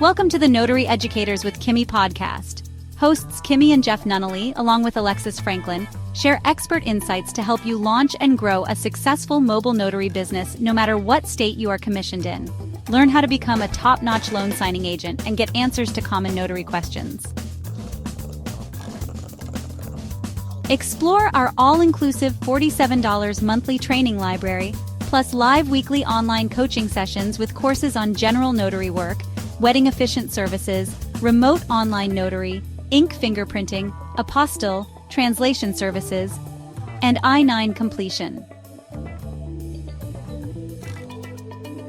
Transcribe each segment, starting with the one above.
Welcome to the Notary Educators with Kimmi Podcast. Hosts Kimmi and Jeff Nunnally, along with Alexis Franklin, share expert insights to help you launch and grow a successful mobile notary business no matter what state you are commissioned in. Learn how to become a top-notch loan signing agent and get answers to common notary questions. Explore our all-inclusive $47 monthly training library, plus live weekly online coaching sessions with courses on general notary work, wedding efficient services, remote online notary, ink fingerprinting, apostille, translation services, and I-9 completion.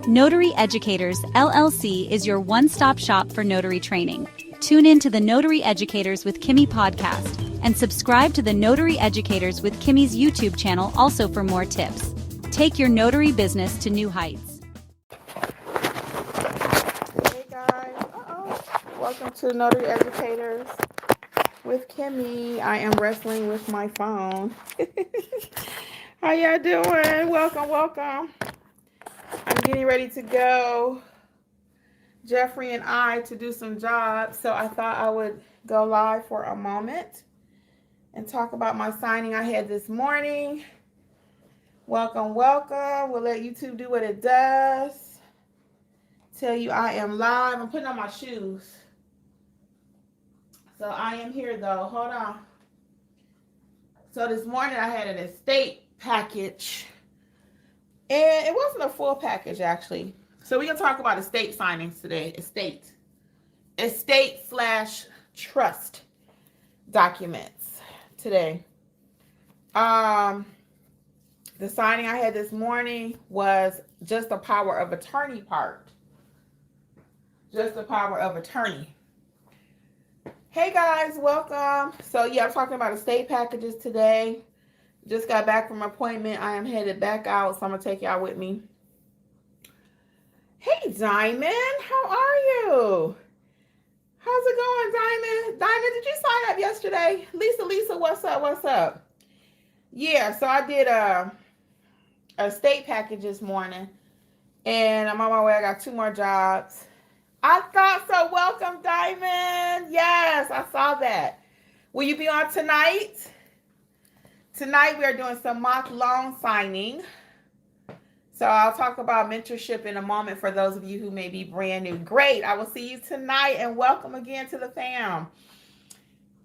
Notary Educators, LLC is your one-stop shop for notary training. Tune in to the Notary Educators with Kimmi podcast and subscribe to the Notary Educators with Kimmi's YouTube channel also for more tips. Take your notary business to new heights. Welcome to Notary Educators with Kimmi. I am wrestling with my phone. How y'all doing? Welcome. I'm getting ready to go, Jeffrey and I, to do some jobs. So I thought I would go live for a moment and talk about my signing I had this morning. Welcome. We'll let YouTube do what it does. Tell you I am live. I'm putting on my shoes. So I am here though. Hold on. So this morning I had an estate package. And it wasn't a full package actually. So we're going to talk about estate signings today. Estate/trust documents today. The signing I had this morning was just the power of attorney part. Just the power of attorney. Hey guys, welcome. So yeah, I'm talking about estate packages today. Just got back from an appointment. I am headed back out, so I'm gonna take y'all with me. Hey Diamond, how are you? How's it going, Diamond? Diamond, did you sign up yesterday? Lisa, what's up? Yeah, so I did a estate package this morning, and I'm on my way. I got 2 more jobs. I thought so. Welcome, Diamond. Yes, I saw that. Will you be on tonight? Tonight we are doing some mock loan signing. So I'll talk about mentorship in a moment for those of you who may be brand new. Great. I will see you tonight, and welcome again to the fam.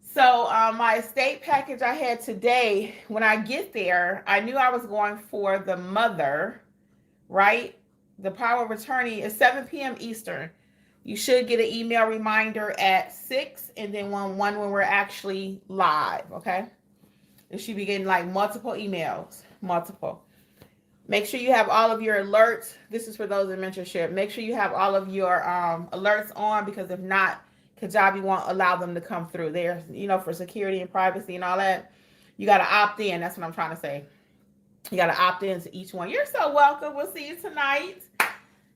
So my estate package I had today, when I get there, I knew I was going for the mother, right? The power of attorney is 7 p.m. Eastern. You should get an email reminder at 6 and then one when we're actually live, okay? You should be getting like multiple emails, multiple. Make sure you have all of your alerts. This is for those in mentorship. Make sure you have all of your alerts on, because if not, Kajabi won't allow them to come through. There, for security and privacy and all that, you got to opt in. That's what I'm trying to say. You got to opt in to each one. You're so welcome. We'll see you tonight.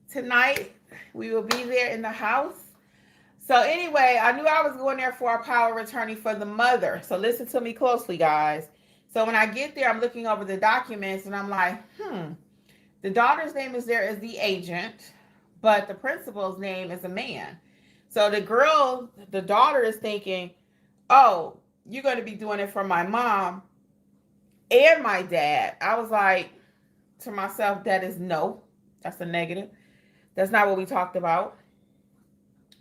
Tonight, we will be there in the house. So anyway, I knew I was going there for a power of attorney for the mother. So listen to me closely, guys. So when I get there, I'm looking over the documents and I'm like, the daughter's name is there as the agent, but the principal's name is a man. So the daughter is thinking, oh, you're going to be doing it for my mom and my dad. I was like to myself, that's a negative. That's not what we talked about.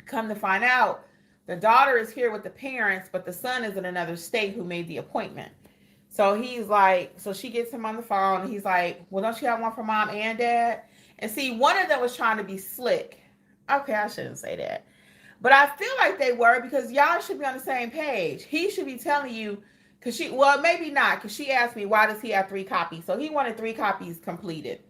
Come to find out, the daughter is here with the parents, but the son is in another state who made the appointment. So he's like, so she gets him on the phone and he's like, well, don't you have one for mom and dad? And see, one of them was trying to be slick. Okay, I shouldn't say that. But I feel like they were, because y'all should be on the same page. He should be telling you, maybe not, because she asked me, why does he have 3 copies? So he wanted 3 copies completed.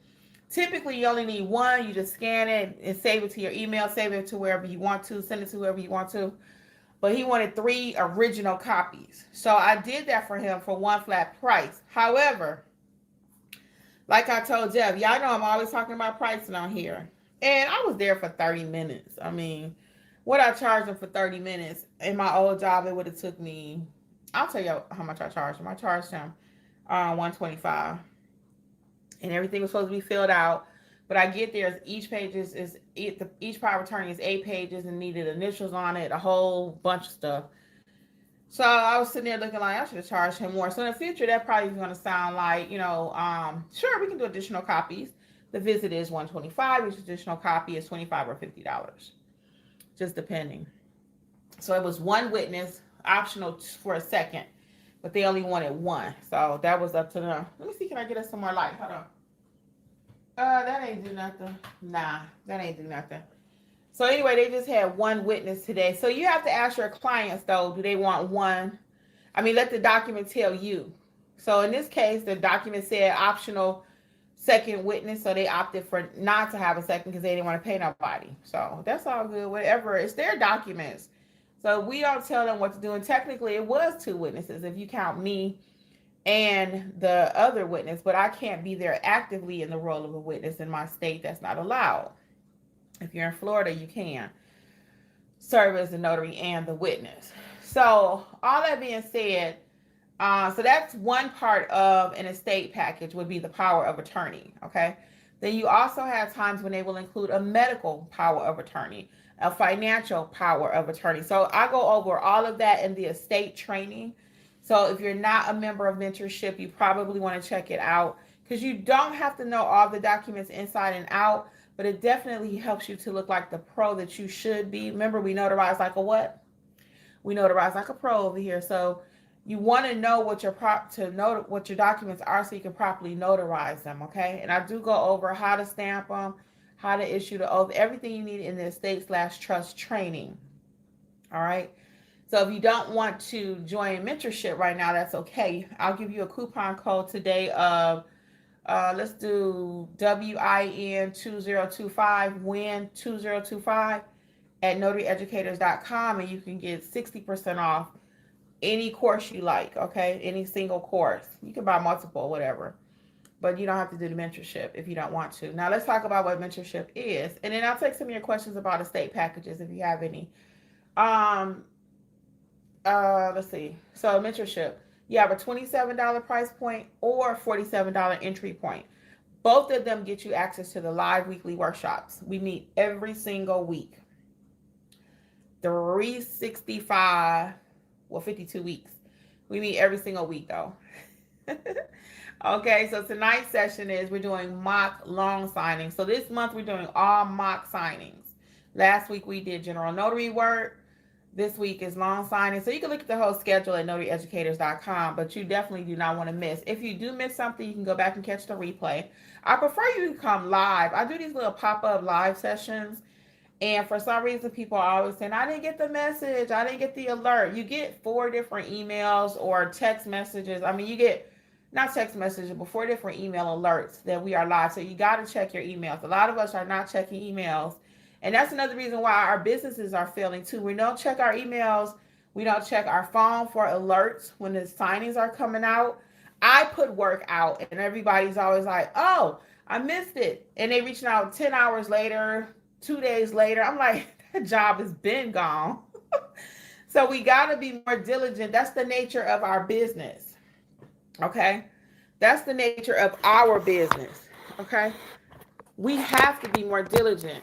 Typically, you only need 1. You just scan it and save it to your email, save it to wherever you want to, send it to whoever you want to. But he wanted 3 original copies. So I did that for him for 1 flat price. However, like I told Jeff, y'all know I'm always talking about pricing on here. And I was there for 30 minutes. I mean, what I charged him for 30 minutes in my old job, it would have took me, I'll tell you how much I charged him. I charged him $125. And everything was supposed to be filled out. But I get there, each power of attorney is 8 pages and needed initials on it, a whole bunch of stuff. So I was sitting there looking like I should have charged him more. So in the future, that probably is going to sound like, sure, we can do additional copies. The visit is $125. Each additional copy is $25 or $50, just depending. So it was one witness, optional for a second, but they only wanted one. So that was up to them. Let me see, can I get us some more light? Hold on. That ain't do nothing. Nah, that ain't do nothing. So anyway, they just had one witness today. So you have to ask your clients, though, do they want one? I mean, let the document tell you. So in this case, the document said optional second witness. So they opted for not to have a second because they didn't want to pay nobody. So that's all good. Whatever. It's their documents. So we don't tell them what to do. And technically, it was 2 witnesses if you count me and the other witness. But I can't be there actively in the role of a witness in my state. That's not allowed. If you're in Florida, you can serve as the notary and the witness. So all that being said, so that's one part of an estate package would be the power of attorney, okay? Then you also have times when they will include a medical power of attorney, a financial power of attorney. So I go over all of that in the estate training. So if you're not a member of mentorship, you probably want to check it out because you don't have to know all the documents inside and out. But it definitely helps you to look like the pro that you should be. Remember, we notarize like a what? We notarize like a pro over here. So you want to know what your documents are so you can properly notarize them, okay? And I do go over how to stamp them, how to issue the oath, everything you need in the estate/trust training. All right. So if you don't want to join mentorship right now, that's okay. I'll give you a coupon code today of let's do WIN 2025, WIN 2025 at notaryeducators.com, and you can get 60% off any course you like, okay? Any single course. You can buy multiple, whatever. But you don't have to do the mentorship if you don't want to. Now let's talk about what mentorship is. And then I'll take some of your questions about estate packages if you have any. Let's see. So mentorship. You have a $27 price point or $47 entry point. Both of them get you access to the live weekly workshops. We meet every single week. 365, 52 weeks. We meet every single week though. Okay, so tonight's session is we're doing mock long signings. So this month we're doing all mock signings. Last week we did general notary work. This week is long signing. So you can look at the whole schedule at notaryeducators.com, but you definitely do not want to miss. If you do miss something, you can go back and catch the replay. I prefer you to come live. I do these little pop-up live sessions, and for some reason, people are always saying, I didn't get the message. I didn't get the alert. You get 4 different emails or text messages. I mean, you get, not text messages, but 4 different email alerts that we are live. So you got to check your emails. A lot of us are not checking emails. And that's another reason why our businesses are failing too. We don't check our emails. We don't check our phone for alerts when the signings are coming out. I put work out and everybody's always like, oh, I missed it. And they reaching out 10 hours later, 2 days later. I'm like, that job has been gone. So we got to be more diligent. That's the nature of our business. Okay. That's the nature of our business. Okay. We have to be more diligent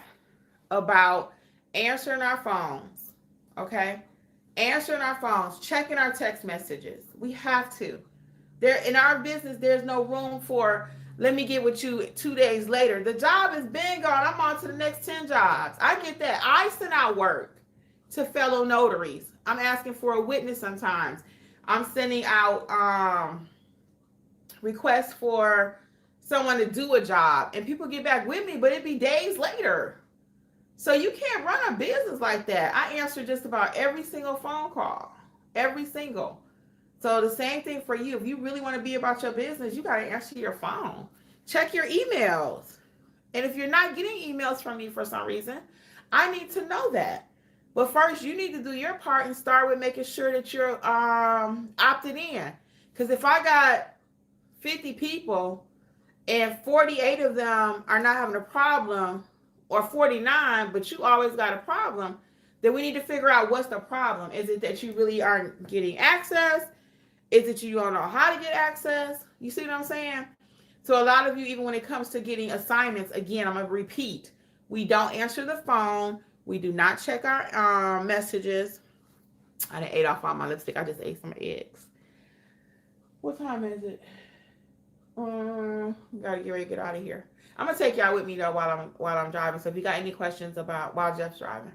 about answering our phones, okay? Answering our phones, checking our text messages. We have to. There in our business, there's no room for, let me get with you 2 days later. The job has been gone. I'm on to the next 10 jobs. I get that. I send out work to fellow notaries. I'm asking for a witness sometimes. I'm sending out requests for someone to do a job, and people get back with me, but it'd be days later. So you can't run a business like that. I answer just about every single phone call, every single. So the same thing for you. If you really want to be about your business, you got to answer your phone. Check your emails. And if you're not getting emails from me for some reason, I need to know that. But first, you need to do your part and start with making sure that you're opted in. Because if I got 50 people and 48 of them are not having a problem, or 49, but you always got a problem, then we need to figure out what's the problem. Is it that you really aren't getting access? Is it you don't know how to get access? You see what I'm saying? So a lot of you, even when it comes to getting assignments, again, I'm going to repeat, we don't answer the phone. We do not check our messages. I done ate off all my lipstick. I just ate some eggs. What time is it? Gotta get ready to get out of here. I'm gonna take y'all with me though while I'm driving. So if you got any questions about while Jeff's driving,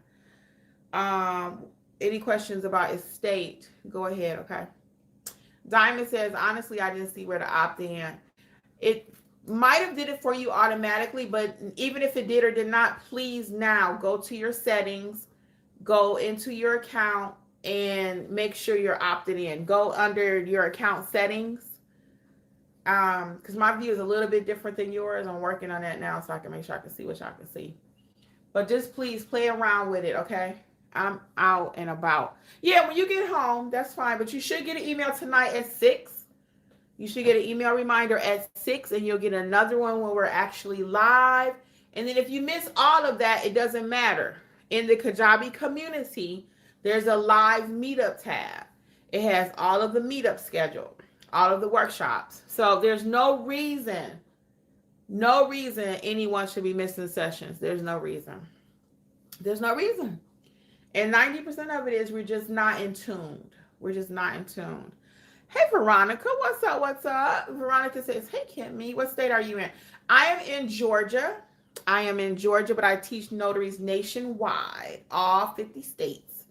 any questions about estate, go ahead. Okay. Diamond says, honestly, I didn't see where to opt in. It might have did it for you automatically, but even if it did or did not, please now go to your settings, go into your account, and make sure you're opted in. Go under your account settings. Because my view is a little bit different than yours. I'm working on that now so I can make sure I can see what y'all can see. But just please play around with it, okay? I'm out and about. Yeah, when you get home, that's fine. But you should get an email tonight at 6. You should get an email reminder at 6, and you'll get another one when we're actually live. And then if you miss all of that, it doesn't matter. In the Kajabi community, there's a live meetup tab. It has all of the meetups scheduled, all of the workshops. So there's no reason anyone should be missing sessions. There's no reason. There's no reason. And 90% of it is we're just not in tune. We're just not in tune. Hey, Veronica, what's up? What's up? Veronica says, hey, Kimmi, what state are you in? I am in Georgia. But I teach notaries nationwide, all 50 states.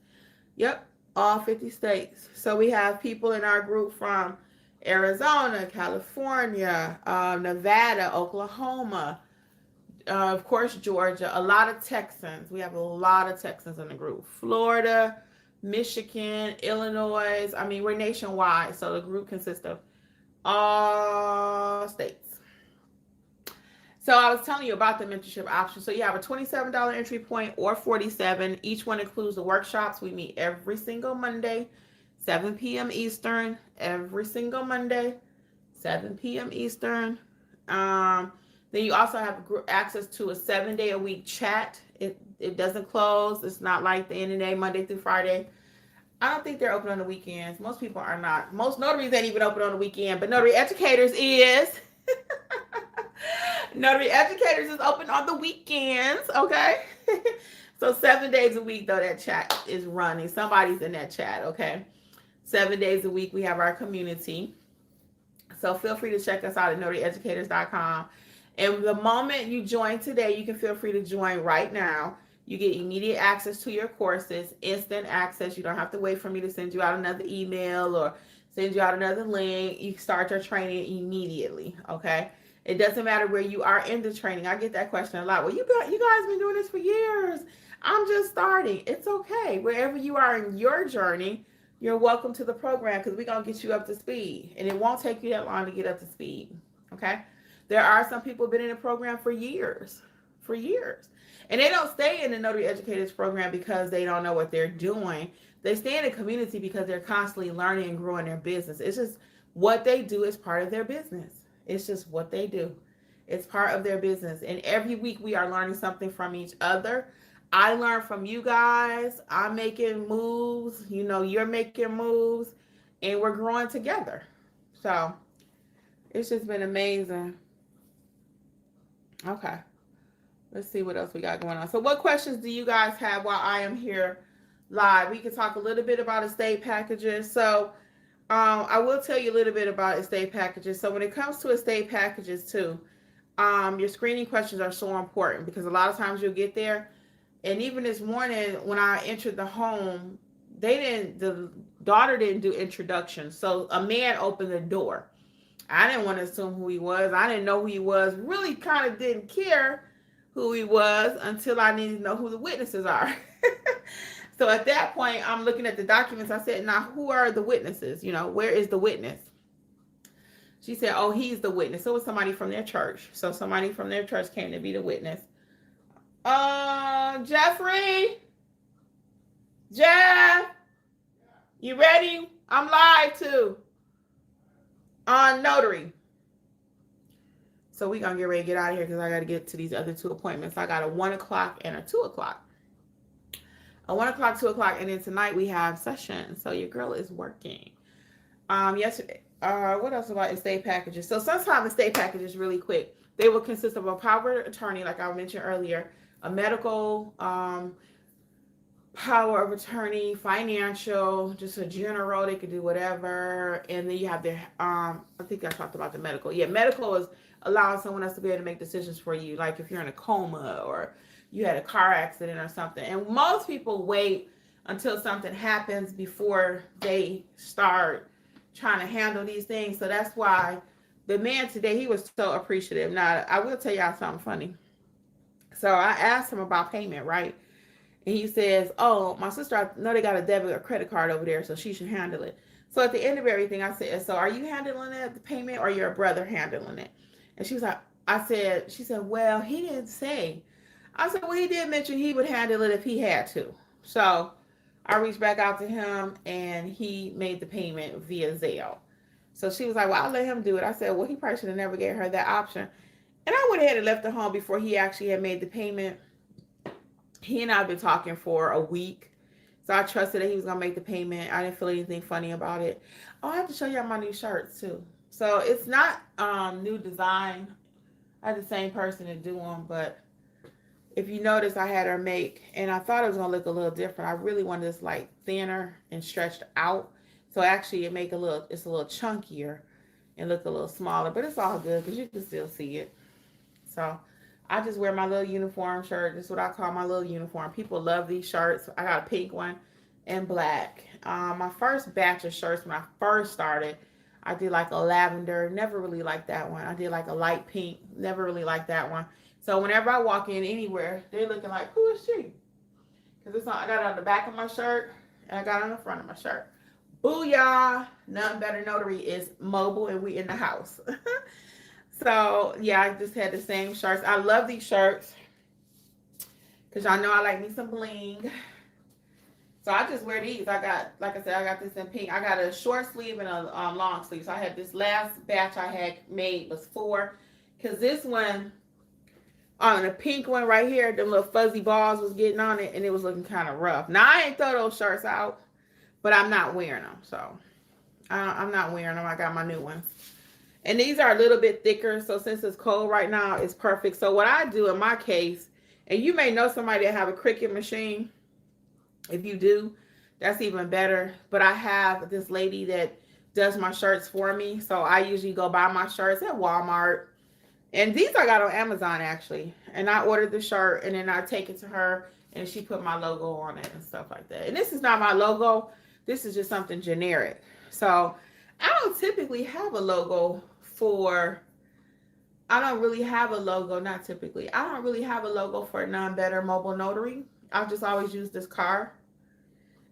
Yep, all 50 states. So we have people in our group from Arizona, California, Nevada, Oklahoma, of course, Georgia, a lot of Texans. We have a lot of Texans in the group. Florida, Michigan, Illinois. I mean, we're nationwide. So the group consists of all states. So I was telling you about the mentorship option. So you have a $27 entry point or $47. Each one includes the workshops. We meet every single Monday, 7 p.m. Eastern. Every single Monday, 7 p.m. Eastern. Then you also have access to a 7-day-a-week chat. It doesn't close. It's not like the NNA Monday through Friday. I don't think they're open on the weekends. Most people are not. Most notaries ain't even open on the weekend, but Notary Educators is. Notary Educators is open on the weekends, okay? So 7 days a week, though, that chat is running. Somebody's in that chat, okay? 7 days a week, we have our community. So feel free to check us out at notaryeducators.com. And the moment you join today, you can feel free to join right now. You get immediate access to your courses, instant access. You don't have to wait for me to send you out another email or send you out another link. You start your training immediately, okay? It doesn't matter where you are in the training. I get that question a lot. Well, you guys been doing this for years. I'm just starting. It's okay. Wherever you are in your journey, you're welcome to the program because we're going to get you up to speed. And it won't take you that long to get up to speed, okay? There are some people who've been in the program for years. And they don't stay in the Notary Educators program because they don't know what they're doing. They stay in the community because they're constantly learning and growing their business. It's just what they do is part of their business. It's just what they do. It's part of their business. And every week we are learning something from each other. I learn from you guys. I'm making moves. You know, you're making moves. And we're growing together. So it's just been amazing. Okay. Let's see what else we got going on. So what questions do you guys have while I am here live? We can talk a little bit about estate packages. So I will tell you a little bit about estate packages. So when it comes to estate packages too, your screening questions are so important because a lot of times you'll get there. And even this morning when I entered the home, the daughter didn't do introductions. So a man opened the door. I didn't want to assume who he was. I didn't know who he was. Really kind of didn't care who he was until I needed to know who the witnesses are. So at that point, I'm looking at the documents. I said, now, who are the witnesses? You know, where is the witness? She said, oh, he's the witness. So it was somebody from their church. So somebody from their church came to be the witness. Jeffrey? Jeff? You ready? I'm live too. On Notary. So we're going to get ready to get out of here because I got to get to these other 2 appointments. I got a 1 o'clock and a 2 o'clock. A 1 o'clock, 2 o'clock, and then tonight we have sessions. So your girl is working. Yesterday what else about estate packages? So sometimes estate packages, really quick, they will consist of a power of attorney, like I mentioned earlier, a medical power of attorney, financial, just a general, they could do whatever. And then you have their, I think I talked about the medical. Yeah, medical is allowing someone else to be able to make decisions for you, like if you're in a coma or you had a car accident or something. And most people wait until something happens before they start trying to handle these things. So that's why the man today, he was so appreciative. Now, I will tell y'all something funny. So I asked him about payment, right? And he says, oh, my sister, I know they got a debit or credit card over there, so she should handle it. So at the end of everything, I said, so are you handling it, the payment, or your brother handling it? And she was like, she said, well, he didn't say. I said, well, he did mention he would handle it if he had to. So I reached back out to him, and he made the payment via Zelle. So she was like, well, I'll let him do it. I said, well, he probably should have never gave her that option. And I went ahead and left the home before he actually had made the payment. He and I have been talking for a week. So I trusted that he was going to make the payment. I didn't feel anything funny about it. Oh, I have to show y'all my new shirts too. So it's not new design. I had the same person to do them. But if you notice, I had her make, and I thought it was going to look a little different. I really wanted this like thinner and stretched out. So actually it's a little chunkier and look a little smaller. But it's all good because you can still see it. So I just wear my little uniform shirt. This is what I call my little uniform. People love these shirts. I got a pink one and black. My first batch of shirts when I first started, I did like a lavender. Never really liked that one. I did like a light pink. Never really liked that one. So whenever I walk in anywhere, they're looking like, who is she? Because I got it on the back of my shirt and I got it on the front of my shirt. Booyah! Nothing Better Notary is mobile and we in the house. So, yeah, I just had the same shirts. I love these shirts because y'all know I like me some bling. So I just wear these. I got this in pink. I got a short sleeve and a long sleeve. So I had this last batch I had made was 4. Because this one, on the pink one right here, the little fuzzy balls was getting on it and it was looking kind of rough. Now, I ain't throw those shirts out, but I'm not wearing them. So I'm not wearing them. I got my new ones. And these are a little bit thicker, so since it's cold right now, it's perfect. So what I do in my case, and you may know somebody that have a Cricut machine. If you do, that's even better. But I have this lady that does my shirts for me. So I usually go buy my shirts at Walmart. And these I got on Amazon, actually. And I ordered the shirt, and then I take it to her, and she put my logo on it and stuff like that. And this is not my logo. This is just something generic. So I don't typically have a logo I don't really have a logo for Non-Better Mobile Notary. I've just always used this card.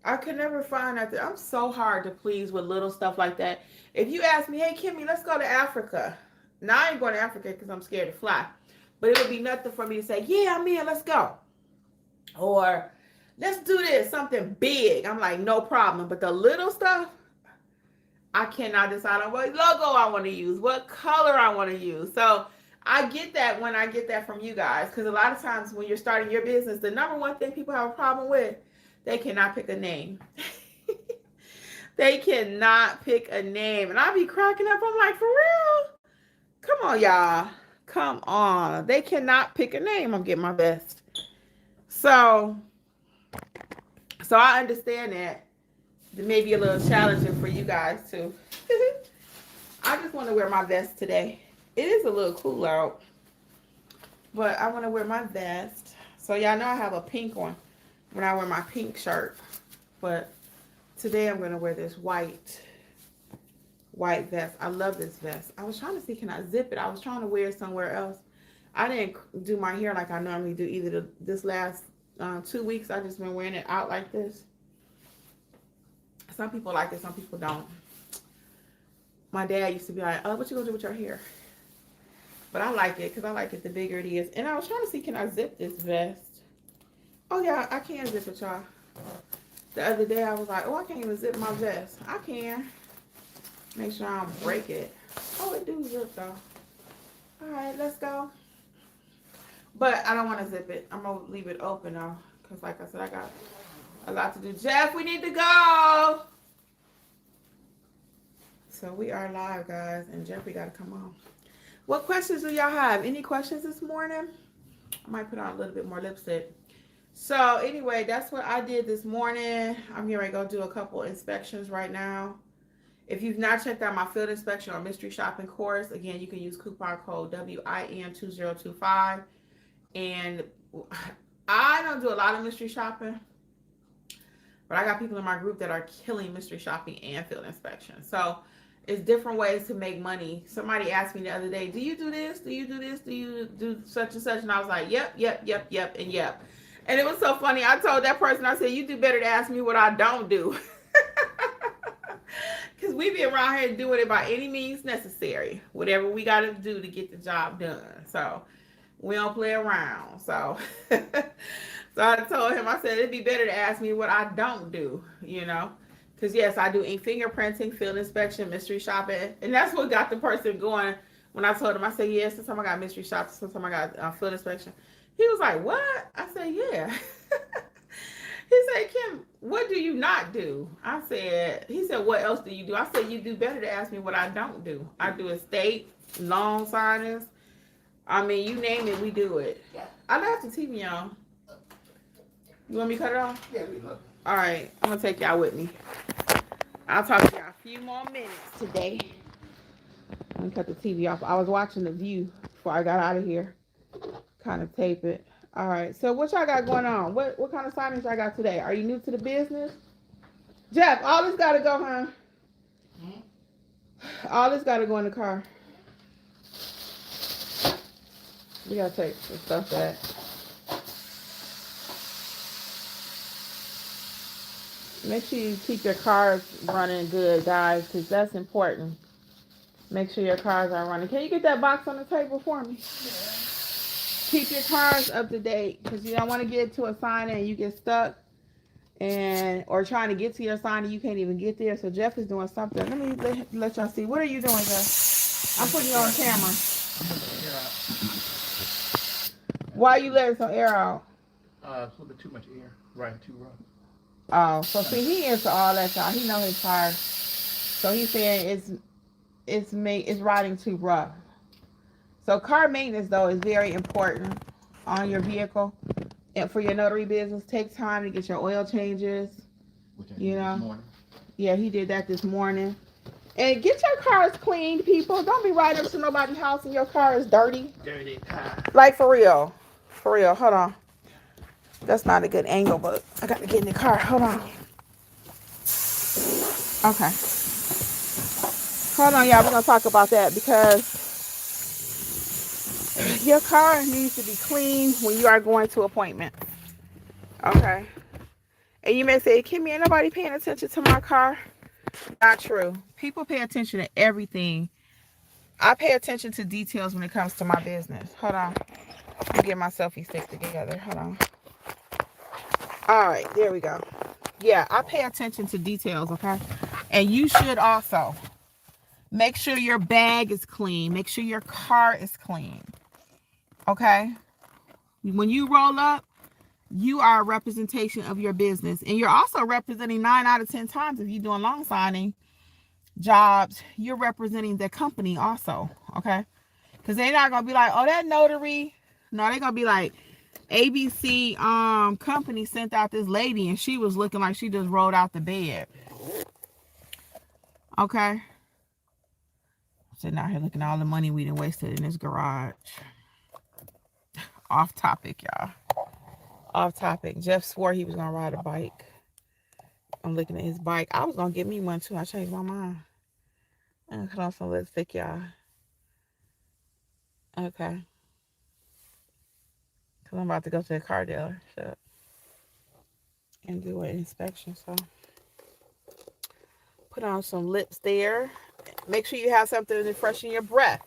I could never find that. I'm so hard to please with little stuff like that. If you ask me, hey, Kimmy, let's go to Africa. Now, I ain't going to Africa because I'm scared to fly. But it would be nothing for me to say, yeah, I'm in, let's go. Or, let's do this, something big. I'm like, no problem. But the little stuff, I cannot decide on what logo I want to use, what color I want to use. So I get that when I get that from you guys, because a lot of times when you're starting your business, the number one thing people have a problem with, they cannot pick a name. They cannot pick a name. And I be cracking up. I'm like, for real? Come on, y'all. Come on. They cannot pick a name. I'm getting my best. So I understand that. It may be a little challenging for you guys too. I just want to wear my vest today. It is a little cool out, but I want to wear my vest. So y'all know I have a pink one when I wear my pink shirt, but today I'm going to wear this white vest. I love this vest. I was trying to see, can I zip it? I was trying to wear it somewhere else. I didn't do my hair like I normally do either. This last 2 weeks, I just been wearing it out like this. Some people like it, some people don't. My dad used to be like, oh, what you gonna do with your hair? But I like it because I like it the bigger it is. And I was trying to see, can I zip this vest? Oh yeah, I can zip it, y'all. The other day I was like, oh, I can't even zip my vest. I can. Make sure I don't break it. Oh, it do zip though. All right, let's go. But I don't want to zip it. I'm gonna leave it open though, because like I said, I got a lot to do. Jeff, we need to go. So we are live, guys, and Jeffrey got to come on. What questions do y'all have? Any questions this morning? I might put on a little bit more lipstick. So anyway, that's what I did this morning. I'm getting ready to go do a couple inspections right now. If you've not checked out my field inspection or mystery shopping course, again, you can use coupon code WIN2025. And I don't do a lot of mystery shopping, but I got people in my group that are killing mystery shopping and field inspection. So it's different ways to make money. Somebody asked me the other day, do you do this? Do you do this? Do you do such and such? And I was like, yep, and yep. And it was so funny. I told that person, I said, you do better to ask me what I don't do. Because we be around here doing it by any means necessary. Whatever we got to do to get the job done. So we don't play around. So I told him, I said, it'd be better to ask me what I don't do, you know. Because, yes, I do fingerprinting, field inspection, mystery shopping. And that's what got the person going when I told him. I said, yes, sometimes I got mystery shopping, sometimes I got field inspection. He was like, what? I said, yeah. He said, Kim, what do you not do? He said, what else do you do? I said, you do better to ask me what I don't do. I do estate, loan signings. I mean, you name it, we do it. Yeah. I left the TV on. You want me to cut it off? Yeah, we love it. All right, I'm going to take y'all with me. I'll talk to y'all a few more minutes today. I'm going to cut the TV off. I was watching The View before I got out of here. Kind of tape it. All right, so what y'all got going on? What kind of signings y'all got today? Are you new to the business? Jeff, all this got to go, huh? All this got to go in the car. We got to take some stuff back. Make sure you keep your cars running good, guys, because that's important. Make sure your cars are running. Can you get that box on the table for me? Yeah. Keep your cars up to date, because you don't want to get to a sign and you get stuck, or trying to get to your sign and you can't even get there. So Jeff is doing something. Let me let y'all see. What are you doing, Jeff? I'm putting you on camera. Why are you letting some air out? It's a little bit too much air. Riding too rough. Oh, so see, he into all that, y'all. He know his car. So he's saying it's riding too rough. So car maintenance, though, is very important on your vehicle. And for your notary business, take time to get your oil changes. Which I did this morning. Yeah, he did that this morning. And get your cars cleaned, people. Don't be riding up to nobody's house and your car is dirty. Dirty. Like, for real. For real. Hold on. That's not a good angle, but I got to get in the car. Hold on. Okay. Hold on, y'all. We're going to talk about that because your car needs to be clean when you are going to appointment. Okay. And you may say, Kimmi, ain't nobody paying attention to my car. Not true. People pay attention to everything. I pay attention to details when it comes to my business. Hold on. Let me get my selfie stick together. Hold on. All right, there we go. Yeah, I pay attention to details, okay? And you should also. Make sure your bag is clean. Make sure your car is clean. Okay? When you roll up, you are a representation of your business. And you're also representing 9 out of 10 times if you're doing loan signing jobs, you're representing the company also, okay? Because they're not going to be like, oh, that notary. No, they're going to be like, ABC company sent out this lady and she was looking like she just rolled out the bed. Okay. Sitting out here looking at all the money we done wasted in this garage. Off topic, y'all. Off topic. Jeff swore he was gonna ride a bike. I'm looking at his bike. I was gonna get me one too. I changed my mind. I'm gonna cut off some lipstick, y'all. Okay. Because I'm about to go to the car dealership and do an inspection. So put on some lips there. Make sure you have something to freshen your breath.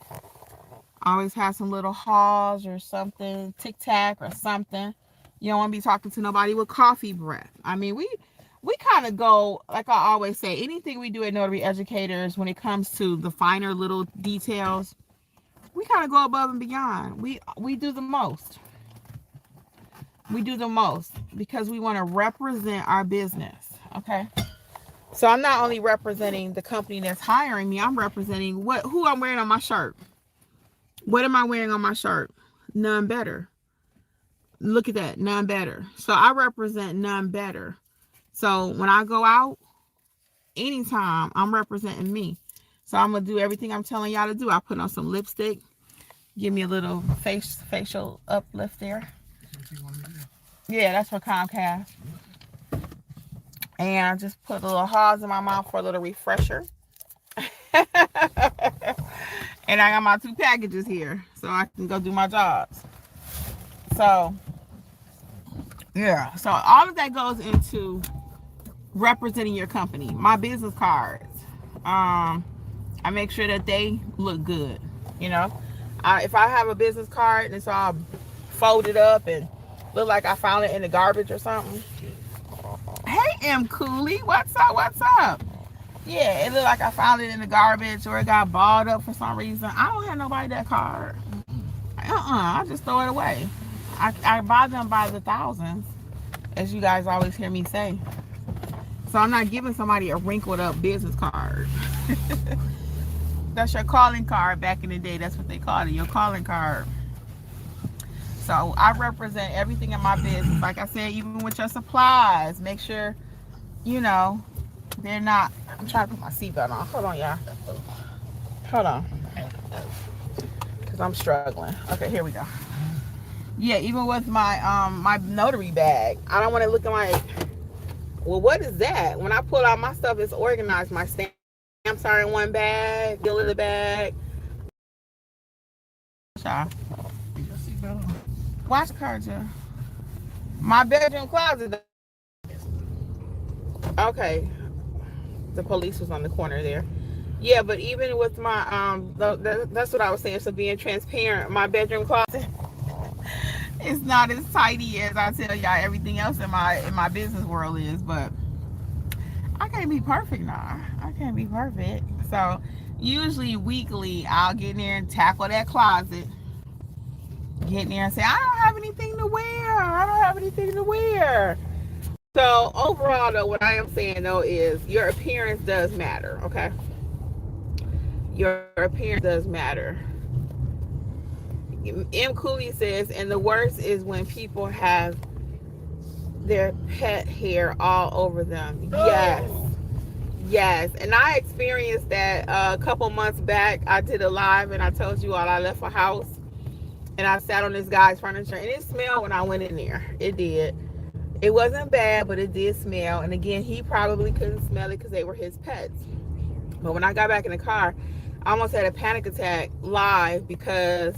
Always have some little Halls or something, Tic Tac or something. You don't want to be talking to nobody with coffee breath. I mean, we kind of go, like I always say, anything we do at Notary Educators when it comes to the finer little details, we kind of go above and beyond. We do the most. We do the most because we want to represent our business, okay? So I'm not only representing the company that's hiring me, I'm representing who I'm wearing on my shirt. What am I wearing on my shirt? None better. Look at that, none better. So I represent none better. So when I go out, anytime, I'm representing me. So I'm going to do everything I'm telling y'all to do. I put on some lipstick. Give me a little facial uplift there. Yeah, that's for Comcast. And just put a little Haws in my mouth for a little refresher. And I got my 2 packages here so I can go do my jobs. So, yeah. So all of that goes into representing your company. My business cards. I make sure that they look good. You know, if I have a business card and it's all folded up and look like I found it in the garbage or something. Hey, M. Cooley, what's up? What's up? Yeah, it looked like I found it in the garbage or it got balled up for some reason. I don't have nobody that card. I just throw it away. I buy them by the thousands, as you guys always hear me say. So I'm not giving somebody a wrinkled up business card. That's your calling card back in the day. That's what they called it, your calling card. So I represent everything in my business. Like I said, even with your supplies, make sure, you know, they're not. I'm trying to put my seatbelt on. Hold on, y'all. Hold on. Because I'm struggling. Okay, here we go. Yeah, even with my my notary bag, I don't want it looking like, well, what is that? When I pull out my stuff, it's organized. My stamps are in one bag, bill in the bag. Watch the card, Joe. My bedroom closet. Okay. The police was on the corner there. Yeah, but even with my that's what I was saying. So being transparent, my bedroom closet is not as tidy as I tell y'all everything else in my business world is. But I can't be perfect now. I can't be perfect. So usually weekly, I'll get in there and tackle that closet. Get in there and say, I don't have anything to wear. I don't have anything to wear. So overall, though, what I am saying, though, is your appearance does matter, okay? Your appearance does matter. M. Cooley says, and the worst is when people have their pet hair all over them. Yes. Yes. And I experienced that a couple months back. I did a live, and I told you all I left a house. And I sat on this guy's furniture, and it smelled when I went in there. It did. It wasn't bad, but it did smell. And again, he probably couldn't smell it because they were his pets. But when I got back in the car, I almost had a panic attack live because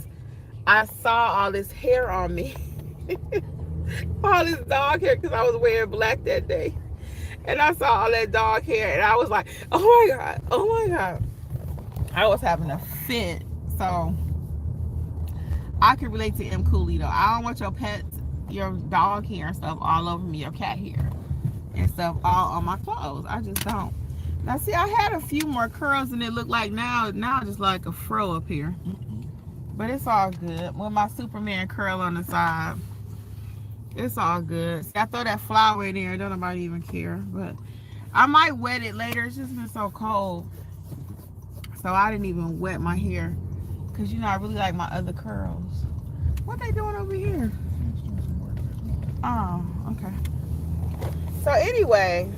I saw all this hair on me. All this dog hair because I was wearing black that day. And I saw all that dog hair, and I was like, oh my God, oh my God. I was having a fit. So I can relate to M. Cooley, though. I don't want your pets, your dog hair and stuff all over me, your cat hair and stuff all on my clothes. I just don't. Now, see, I had a few more curls, and it looked like now just like a fro up here. But it's all good. With my Superman curl on the side, it's all good. See, I throw that flower in there, don't nobody even care. But I might wet it later. It's just been so cold. So I didn't even wet my hair. Because, you know, I really like my other curls. What they doing over here? Oh, okay. So anyway,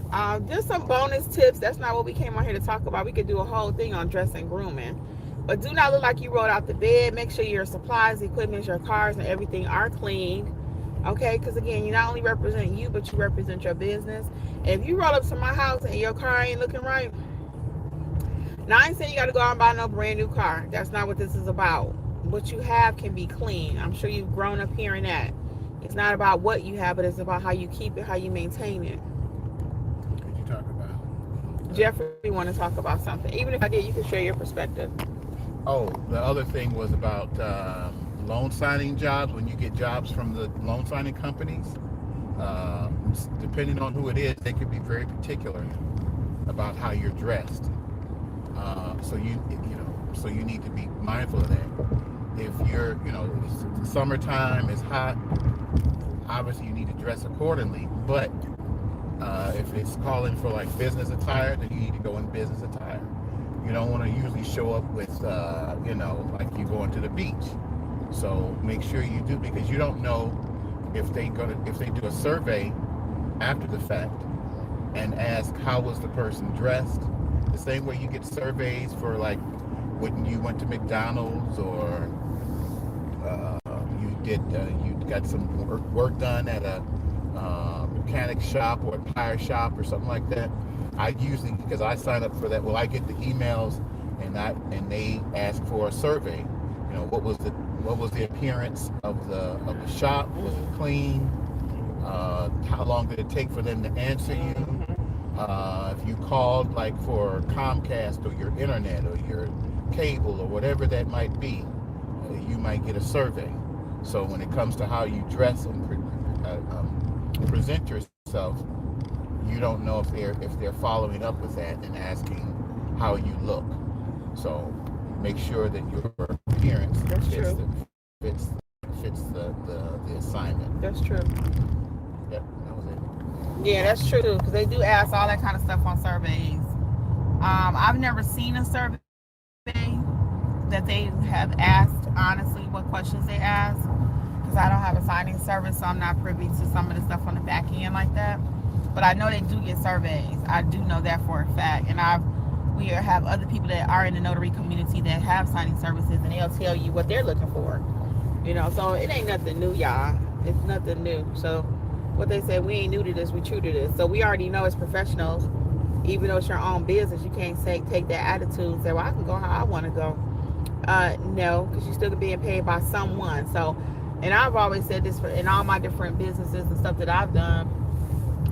just some bonus tips. That's not what we came on here to talk about. We could do a whole thing on dress and grooming. But do not look like you rolled out the bed. Make sure your supplies, equipment, your cars, and everything are clean. Okay? Because, again, you not only represent you, but you represent your business. And if you roll up to my house and your car ain't looking right, now, I ain't saying you got to go out and buy no brand new car. That's not what this is about. What you have can be clean. I'm sure you've grown up hearing that. It's not about what you have, but it's about how you keep it, how you maintain it. What did you talk about? Jeffrey, want to talk about something. Even if I did, you can share your perspective. Oh, the other thing was about loan signing jobs. When you get jobs from the loan signing companies, depending on who it is, they could be very particular about how you're dressed. So you need to be mindful of that. If you're, it's summertime, it's hot, obviously you need to dress accordingly. But If it's calling for like business attire, then you need to go in business attire. You don't want to usually show up with, like you going to the beach. So make sure you do, because you don't know if they do a survey after the fact and ask how was the person dressed. The same way you get surveys for like when you went to McDonald's or you got some work done at a mechanic shop or a tire shop or something like that. I usually, because I sign up for that, I get the emails and they ask for a survey. What was the appearance of the shop? Was it clean? How long did it take for them to answer you? If you called like for Comcast or your internet or your cable or whatever that might be, you might get a survey. So when it comes to how you dress and present yourself, you don't know if they're following up with that and asking how you look. So make sure that your appearance fits the assignment. That's true. Yep, that was it. Yeah, that's true, because they do ask all that kind of stuff on surveys. I've never seen a survey that they have asked, honestly, what questions they ask, because I don't have a signing service, so I'm not privy to some of the stuff on the back end like that. But I know they do get surveys. I do know that for a fact. And we have other people that are in the notary community that have signing services, and they'll tell you what they're looking for. So it ain't nothing new, y'all. It's nothing new. So what they say, we ain't new to this, we true to this. So we already know as professionals, even though it's your own business, you can't take that attitude and say, well, I can go how I want to go. No, because you're still being paid by someone. So, and I've always said this in all my different businesses and stuff that I've done,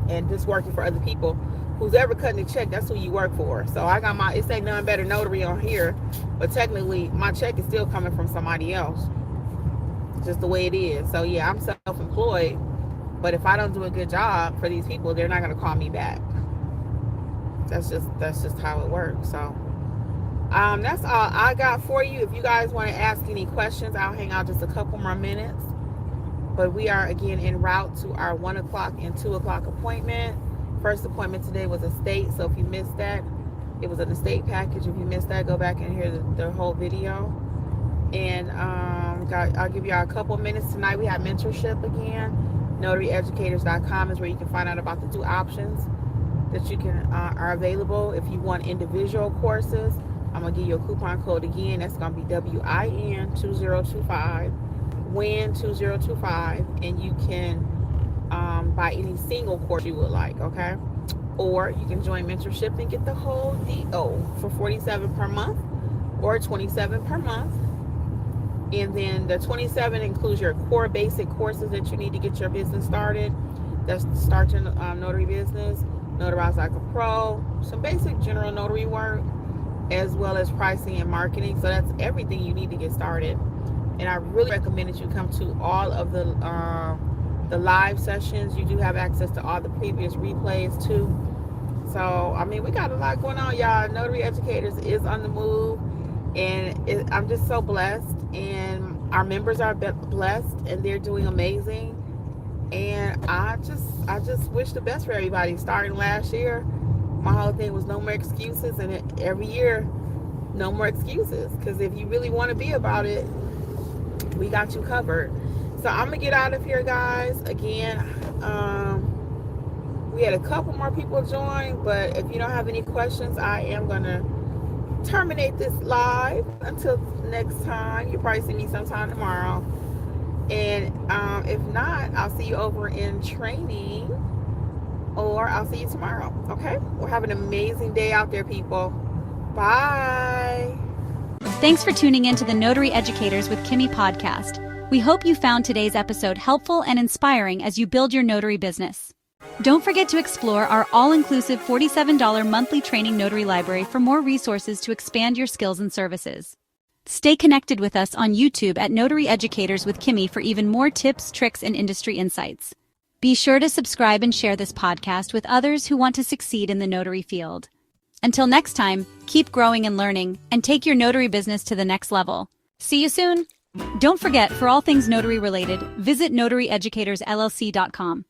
and just working for other people, who's ever cutting a check, that's who you work for. So I got it say none better notary on here, but technically my check is still coming from somebody else, just the way it is. So yeah, I'm self-employed, but if I don't do a good job for these people, they're not going to call me back. That's just how it works. So that's all I got for you. If you guys want to ask any questions, I'll hang out just a couple more minutes. But we are again en route to our 1 o'clock and 2 o'clock appointment. First appointment today was estate, so if you missed that, it was an estate package. If you missed that, go back and hear the whole video. And I'll give y'all a couple minutes tonight. We have mentorship again. NotaryEducators.com is where you can find out about the 2 options that you can are available. If you want individual courses, I'm gonna give you a coupon code again. That's gonna be WIN2025. WIN2025, and you can buy any single course you would like, okay? Or you can join mentorship and get the whole deal for $47 per month or $27 per month. And then the $27 includes your core basic courses that you need to get your business started. That's start your notary business, notarize like a pro, some basic general notary work, as well as pricing and marketing. So that's everything you need to get started. And I really recommend that you come to all of the live sessions. You do have access to all the previous replays too. So, I mean, we got a lot going on, y'all. Notary Educators is on the move, and I'm just so blessed. And our members are blessed, and they're doing amazing. And I just wish the best for everybody. Starting last year, my whole thing was no more excuses, and every year, no more excuses. Because if you really want to be about it, we got you covered. So I'm gonna get out of here, guys. Again, we had a couple more people join, but if you don't have any questions, I am gonna terminate this live until next time. You'll probably see me sometime tomorrow, and if not, I'll see you over in training, or I'll see you tomorrow. Okay, well, have an amazing day out there, people. Bye. Thanks for tuning in to the Notary Educators with Kimmi podcast. We hope you found today's episode helpful and inspiring as you build your notary business. Don't forget to explore our all-inclusive $47 monthly training notary library for more resources to expand your skills and services. Stay connected with us on YouTube at Notary Educators with Kimmi for even more tips, tricks, and industry insights. Be sure to subscribe and share this podcast with others who want to succeed in the notary field. Until next time, keep growing and learning, and take your notary business to the next level. See you soon! Don't forget, for all things notary related, visit notaryeducatorsllc.com.